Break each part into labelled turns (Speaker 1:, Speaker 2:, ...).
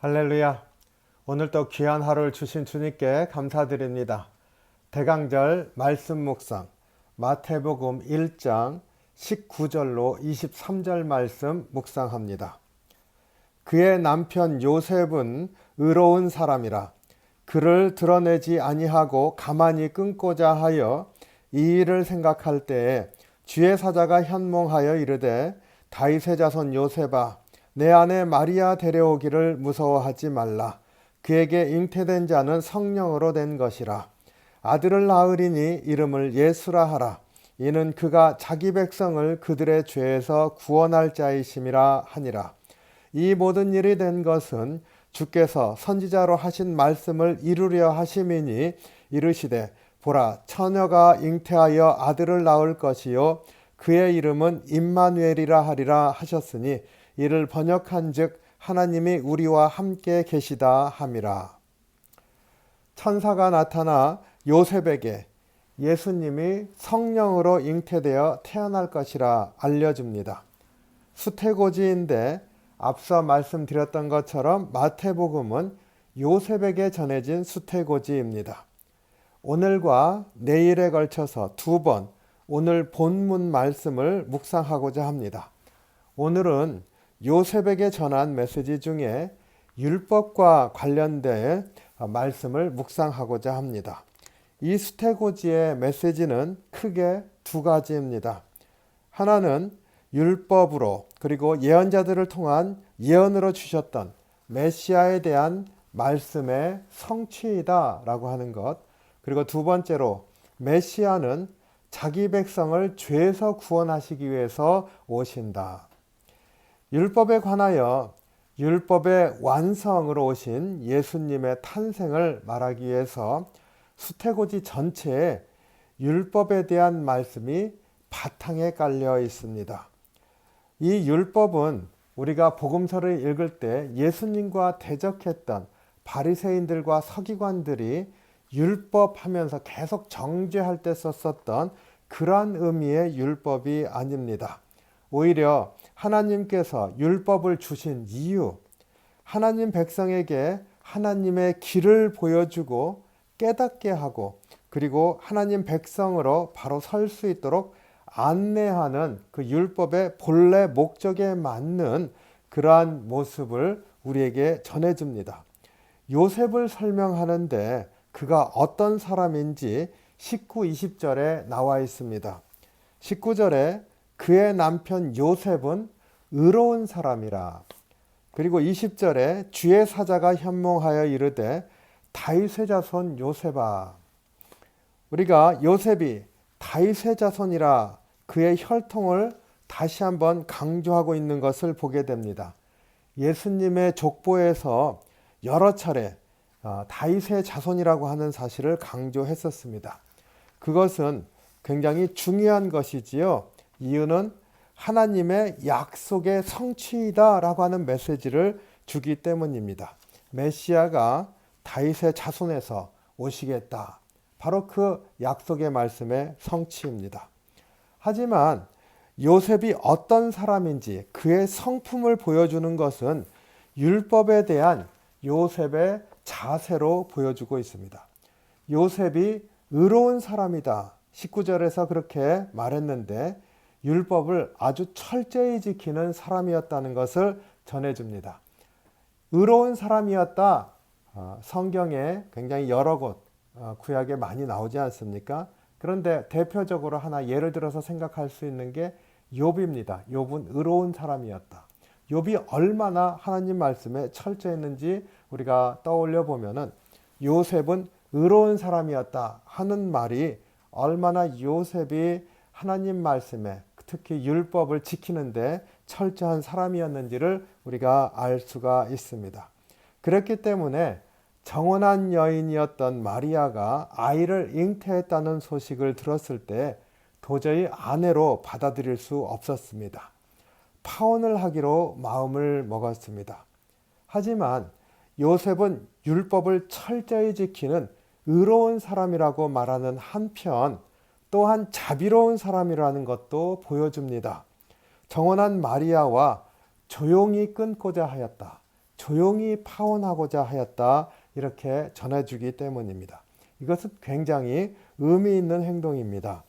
Speaker 1: 할렐루야. 오늘 또 귀한 하루를 주신 주님께 감사드립니다. 대강절 말씀 묵상 마태복음 1장 19절로 23절 말씀 묵상합니다. 그의 남편 요셉은 의로운 사람이라 그를 드러내지 아니하고 가만히 끊고자 하여 이 일을 생각할 때에 주의 사자가 현몽하여 이르되 다윗의 자손 요셉아 내 아내 마리아 데려오기를 무서워하지 말라. 그에게 잉태된 자는 성령으로 된 것이라. 아들을 낳으리니 이름을 예수라 하라. 이는 그가 자기 백성을 그들의 죄에서 구원할 자이심이라 하니라. 이 모든 일이 된 것은 주께서 선지자로 하신 말씀을 이루려 하심이니 이르시되 보라 처녀가 잉태하여 아들을 낳을 것이요 그의 이름은 임마누엘이라 하리라 하셨으니 이를 번역한즉 하나님이 우리와 함께 계시다 함이라. 천사가 나타나 요셉에게 예수님이 성령으로 잉태되어 태어날 것이라 알려줍니다. 수태고지인데 앞서 말씀드렸던 것처럼 마태복음은 요셉에게 전해진 수태고지입니다. 오늘과 내일에 걸쳐서 두 번 오늘 본문 말씀을 묵상하고자 합니다. 오늘은 요셉에게 전한 메시지 중에 율법과 관련된 말씀을 묵상하고자 합니다. 이 수태고지의 메시지는 크게 두 가지입니다. 하나는 율법으로 그리고 예언자들을 통한 예언으로 주셨던 메시아에 대한 말씀의 성취이다라고 하는 것, 그리고 두 번째로 메시아는 자기 백성을 죄에서 구원하시기 위해서 오신다. 율법에 관하여 율법의 완성으로 오신 예수님의 탄생을 말하기 위해서 수태고지 전체에 율법에 대한 말씀이 바탕에 깔려 있습니다. 이 율법은 우리가 복음서를 읽을 때 예수님과 대적했던 바리새인들과 서기관들이 율법 하면서 계속 정죄할 때 썼었던 그러한 의미의 율법이 아닙니다. 오히려 하나님께서 율법을 주신 이유, 하나님 백성에게 하나님의 길을 보여주고 깨닫게 하고 그리고 하나님 백성으로 바로 설 수 있도록 안내하는 그 율법의 본래 목적에 맞는 그러한 모습을 우리에게 전해줍니다. 요셉을 설명하는데 그가 어떤 사람인지 19, 20절에 나와 있습니다. 19절에 그의 남편 요셉은 의로운 사람이라. 그리고 20절에 주의 사자가 현몽하여 이르되 다윗의 자손 요셉아. 우리가 요셉이 다윗의 자손이라 그의 혈통을 다시 한번 강조하고 있는 것을 보게 됩니다. 예수님의 족보에서 여러 차례 다윗의 자손이라고 하는 사실을 강조했었습니다. 그것은 굉장히 중요한 것이지요. 이유는 하나님의 약속의 성취이다라고 하는 메시지를 주기 때문입니다. 메시아가 다윗의 자손에서 오시겠다. 바로 그 약속의 말씀의 성취입니다. 하지만 요셉이 어떤 사람인지 그의 성품을 보여주는 것은 율법에 대한 요셉의 자세로 보여주고 있습니다. 요셉이 의로운 사람이다. 19절에서 그렇게 말했는데 율법을 아주 철저히 지키는 사람이었다는 것을 전해줍니다. 의로운 사람이었다. 성경에 굉장히 여러 곳 구약에 많이 나오지 않습니까? 그런데 대표적으로 하나 예를 들어서 생각할 수 있는 게 욥입니다. 욥은 의로운 사람이었다. 욥이 얼마나 하나님 말씀에 철저했는지 우리가 떠올려 보면은 요셉은 의로운 사람이었다 하는 말이 얼마나 요셉이 하나님 말씀에 특히 율법을 지키는데 철저한 사람이었는지를 우리가 알 수가 있습니다. 그렇기 때문에 정혼한 여인이었던 마리아가 아이를 잉태했다는 소식을 들었을 때 도저히 아내로 받아들일 수 없었습니다. 파혼을 하기로 마음을 먹었습니다. 하지만 요셉은 율법을 철저히 지키는 의로운 사람이라고 말하는 한편 또한 자비로운 사람이라는 것도 보여줍니다. 정혼한 마리아와 조용히 끊고자 하였다. 조용히 파혼하고자 하였다. 이렇게 전해주기 때문입니다. 이것은 굉장히 의미 있는 행동입니다.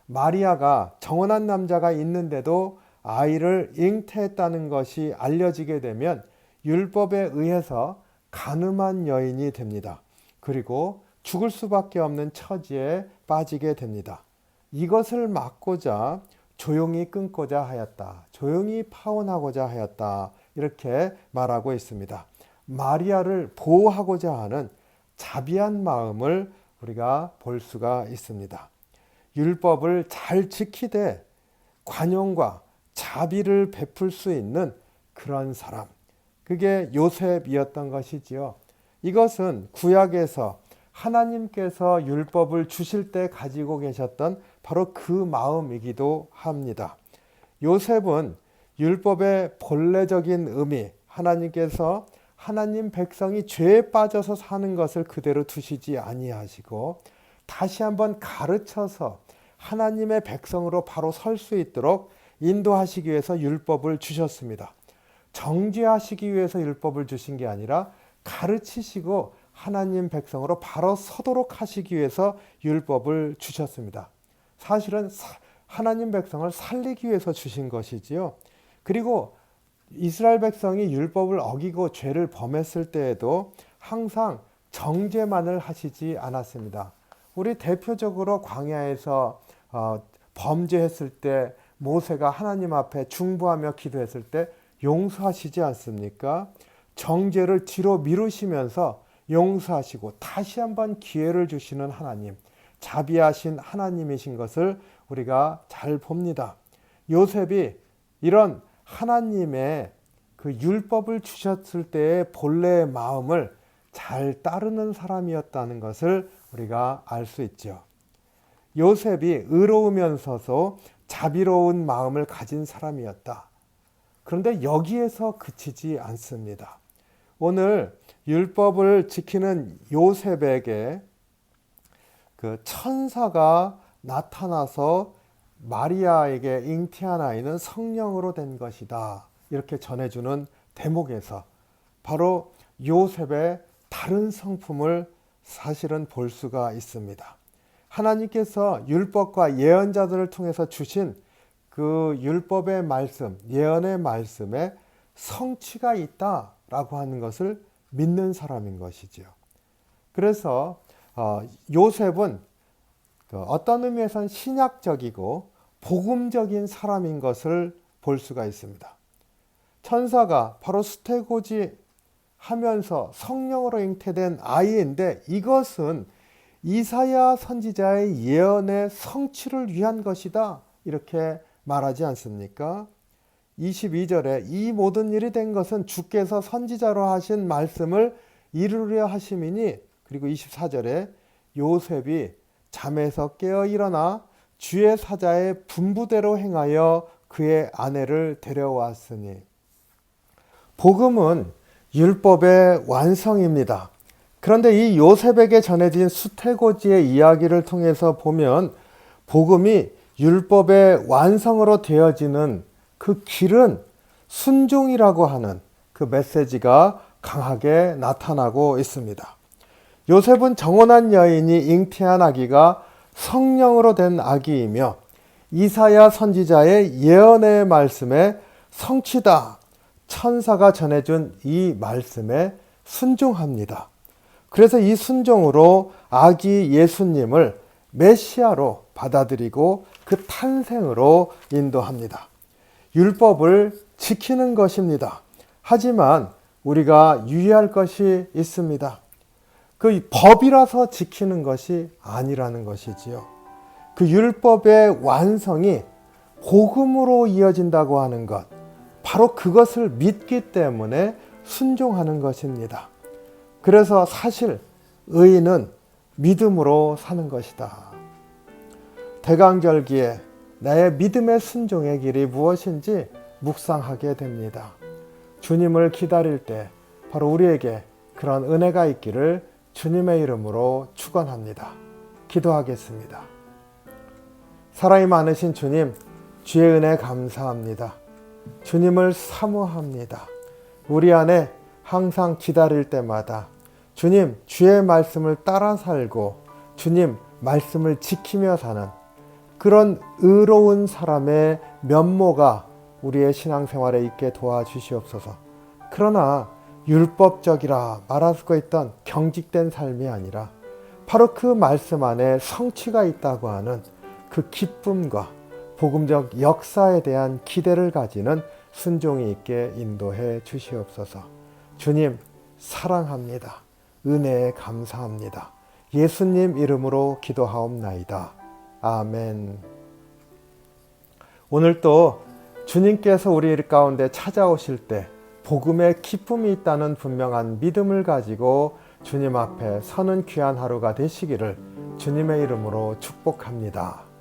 Speaker 1: 마리아가 정혼한 남자가 있는데도 아이를 잉태했다는 것이 알려지게 되면 율법에 의해서 간음한 여인이 됩니다. 그리고 죽을 수밖에 없는 처지에 빠지게 됩니다. 이것을 막고자 조용히 끊고자 하였다. 조용히 파혼하고자 하였다. 이렇게 말하고 있습니다. 마리아를 보호하고자 하는 자비한 마음을 우리가 볼 수가 있습니다. 율법을 잘 지키되 관용과 자비를 베풀 수 있는 그런 사람, 그게 요셉이었던 것이지요. 이것은 구약에서 하나님께서 율법을 주실 때 가지고 계셨던 바로 그 마음이기도 합니다. 요셉은 율법의 본래적인 의미, 하나님께서 하나님 백성이 죄에 빠져서 사는 것을 그대로 두시지 아니하시고 다시 한번 가르쳐서 하나님의 백성으로 바로 설 수 있도록 인도하시기 위해서 율법을 주셨습니다. 정죄하시기 위해서 율법을 주신 게 아니라 가르치시고 하나님 백성으로 바로 서도록 하시기 위해서 율법을 주셨습니다. 사실은 하나님 백성을 살리기 위해서 주신 것이지요. 그리고 이스라엘 백성이 율법을 어기고 죄를 범했을 때에도 항상 정죄만을 하시지 않았습니다. 우리 대표적으로 광야에서 범죄했을 때 모세가 하나님 앞에 중보하며 기도했을 때 용서하시지 않습니까? 정죄를 뒤로 미루시면서 용서하시고 다시 한번 기회를 주시는 하나님, 자비하신 하나님이신 것을 우리가 잘 봅니다. 요셉이 이런 하나님의 그 율법을 주셨을 때의 본래의 마음을 잘 따르는 사람이었다는 것을 우리가 알 수 있죠. 요셉이 의로우면서도 자비로운 마음을 가진 사람이었다. 그런데 여기에서 그치지 않습니다. 오늘 율법을 지키는 요셉에게 그 천사가 나타나서 마리아에게 잉태한 아이는 성령으로 된 것이다. 이렇게 전해주는 대목에서 바로 요셉의 다른 성품을 사실은 볼 수가 있습니다. 하나님께서 율법과 예언자들을 통해서 주신 그 율법의 말씀, 예언의 말씀에 성취가 있다라고 하는 것을 믿는 사람인 것이죠. 그래서 요셉은 어떤 의미에서는 신약적이고 복음적인 사람인 것을 볼 수가 있습니다. 천사가 바로 수태고지 하면서 성령으로 잉태된 아이인데 이것은 이사야 선지자의 예언의 성취를 위한 것이다. 이렇게 말하지 않습니까? 22절에 이 모든 일이 된 것은 주께서 선지자로 하신 말씀을 이루려 하심이니, 그리고 24절에 요셉이 잠에서 깨어 일어나 주의 사자의 분부대로 행하여 그의 아내를 데려왔으니. 복음은 율법의 완성입니다. 그런데 이 요셉에게 전해진 수태고지의 이야기를 통해서 보면 복음이 율법의 완성으로 되어지는 그 길은 순종이라고 하는 그 메시지가 강하게 나타나고 있습니다. 요셉은 정혼한 여인이 잉태한 아기가 성령으로 된 아기이며 이사야 선지자의 예언의 말씀에 성취다. 천사가 전해준 이 말씀에 순종합니다. 그래서 이 순종으로 아기 예수님을 메시아로 받아들이고 그 탄생으로 인도합니다. 율법을 지키는 것입니다. 하지만 우리가 유의할 것이 있습니다. 그 법이라서 지키는 것이 아니라는 것이지요. 그 율법의 완성이 복음으로 이어진다고 하는 것, 바로 그것을 믿기 때문에 순종하는 것입니다. 그래서 사실 의인은 믿음으로 사는 것이다. 대강절기에 나의 믿음의 순종의 길이 무엇인지 묵상하게 됩니다. 주님을 기다릴 때 바로 우리에게 그런 은혜가 있기를 주님의 이름으로 축원합니다. 기도하겠습니다. 사랑이 많으신 주님, 주의 은혜 감사합니다. 주님을 사모합니다. 우리 안에 항상 기다릴 때마다 주님, 주의 말씀을 따라 살고 주님 말씀을 지키며 사는 그런 의로운 사람의 면모가 우리의 신앙생활에 있게 도와주시옵소서. 그러나 율법적이라 말할 수가 있던 경직된 삶이 아니라 바로 그 말씀 안에 성취가 있다고 하는 그 기쁨과 복음적 역사에 대한 기대를 가지는 순종이 있게 인도해 주시옵소서. 주님 사랑합니다. 은혜에 감사합니다. 예수님 이름으로 기도하옵나이다. 아멘. 오늘도 주님께서 우리 가운데 찾아오실 때 복음의 기쁨이 있다는 분명한 믿음을 가지고 주님 앞에 서는 귀한 하루가 되시기를 주님의 이름으로 축복합니다.